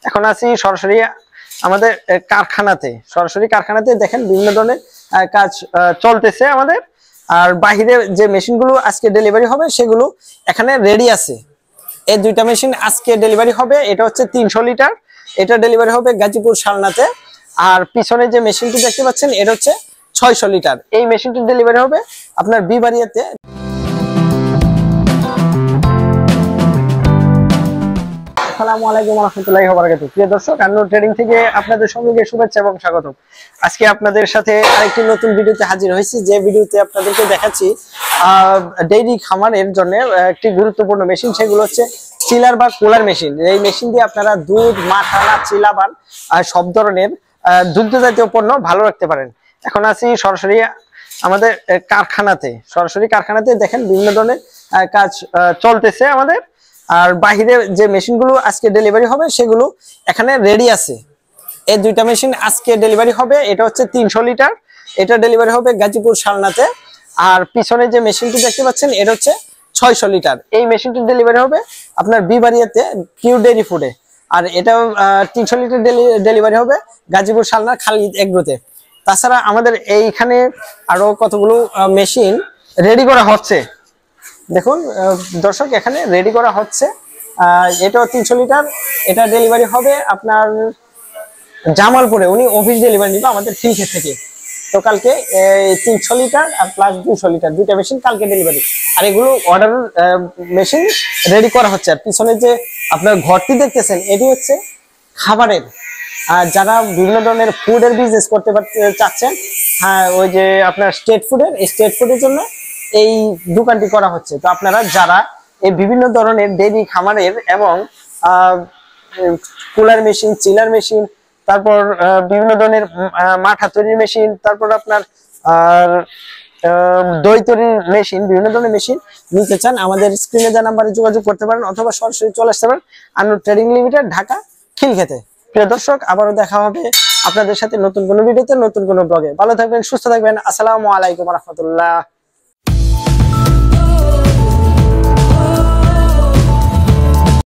এখন আছি সরাসরি আমাদের কারখানাতে দেখেন বিভিন্ন ধরনের কাজ চলতেছে আমাদের। আর বাহিরে যে মেশিনগুলো আজকে ডেলিভারি হবে সেগুলো এখানে রেডি আছে। এই দুইটা মেশিন আজকে ডেলিভারি হবে। এটা হচ্ছে 300 লিটার, এটা ডেলিভারি হবে গাজীপুর শালনাতে। আর পিছনে যে মেশিনটি দেখতে পাচ্ছেন এটা হচ্ছে 600 লিটার। এই মেশিনটি ডেলিভারি হবে আপনার বিবাড়িয়াতে। আসসালামু আলাইকুম ওয়া রাহমাতুল্লাহি ওয়া বারাকাতুহু। প্রিয় দর্শক, আন্নু ট্রেডিং থেকে আপনাদের সঙ্গে শুভেচ্ছা এবং স্বাগতম। আজকে আপনাদের সাথে আরেকটি নতুন ভিডিওতে হাজির হয়েছি, যে ভিডিওতে আপনাদেরকে দেখাচ্ছি ডেইরি খামারের জন্য একটি গুরুত্বপূর্ণ মেশিন। সেগুলো হচ্ছে চিলার বা কুলার মেশিন। এই মেশিন দিয়ে আপনারা দুধ, মাখানা, চিলাবান সব ধরনের দুগ্ধ জাতীয় পণ্য ভালো রাখতে পারেন। এখন আছি সরাসরি আমাদের কারখানাতে দেখেন বিভিন্ন ধরনের কাজ চলতেছে আমাদের। আর বাহিরে যে মেশিনগুলো আজকে ডেলিভারি হবে সেগুলো এখানে রেডি আছে। এই দুইটা মেশিন আজকে ডেলিভারি হবে। এটা হচ্ছে 300 লিটার, এটা ডেলিভারি হবে গাজীপুর শালনাতে। আর পিছনে যে মেশিনটি দেখতে পাচ্ছেন এটা হচ্ছে 600 লিটার। এই মেশিনটি ডেলিভারি হবে আপনার বিবাড়িয়াতে পিওর ডেইরি ফুডে। আর এটাও 300 লিটার ডেলিভারি হবে গাজীপুর শালনা খালিদ এগ্রোতে। তাছাড়া আমাদের এইখানে আরো কতগুলো মেশিন রেডি করা হচ্ছে। দেখুন দর্শক, এখানে রেডি করা হচ্ছে। এটাও 300 লিটার, এটা ডেলিভারি হবে আপনার জামালপুরে। উনি অফিস ডেলিভারি নিবে আমাদের ফিল্ড থেকে। তো কালকে 300 লিটার আর প্লাস 200 লিটার দুইটা মেশিন কালকে ডেলিভারি। আর এগুলো অর্ডার মেশিন রেডি করা হচ্ছে। আর পিছনে যে আপনার ঘরটি দেখতেছেন এটি হচ্ছে খাবারের। আর যারা বিভিন্ন ধরনের ফুডের বিজনেস করতে চাচ্ছেন, হ্যাঁ, ওই যে আপনার স্টেট ফুডের জন্য এই দোকানটি করা হচ্ছে। তো আপনারা যারা এই বিভিন্ন ধরনের ডেইরি খামারের এবং কুলার মেশিন, চিলার মেশিন, তারপর বিভিন্ন ধরনের মাঠা তৈরির মেশিন, তারপর আপনার দই তৈরির মেশিন, বিভিন্ন ধরনের মেশিন নিতে চান, আমাদের স্ক্রিনে দেওয়া নাম্বারে যোগাযোগ করতে পারেন, অথবা সরাসরি চলে আসতে পারেন আন্নু ট্রেডিং লিমিটেড, ঢাকা খিলক্ষেতে। প্রিয় দর্শক, আবারও দেখা হবে আপনাদের সাথে নতুন কোনো ভিডিওতে, নতুন কোনো ব্লগে। ভালো থাকবেন, সুস্থ থাকবেন। আসসালামু আলাইকুম ওয়া রাহমাতুল্লাহ।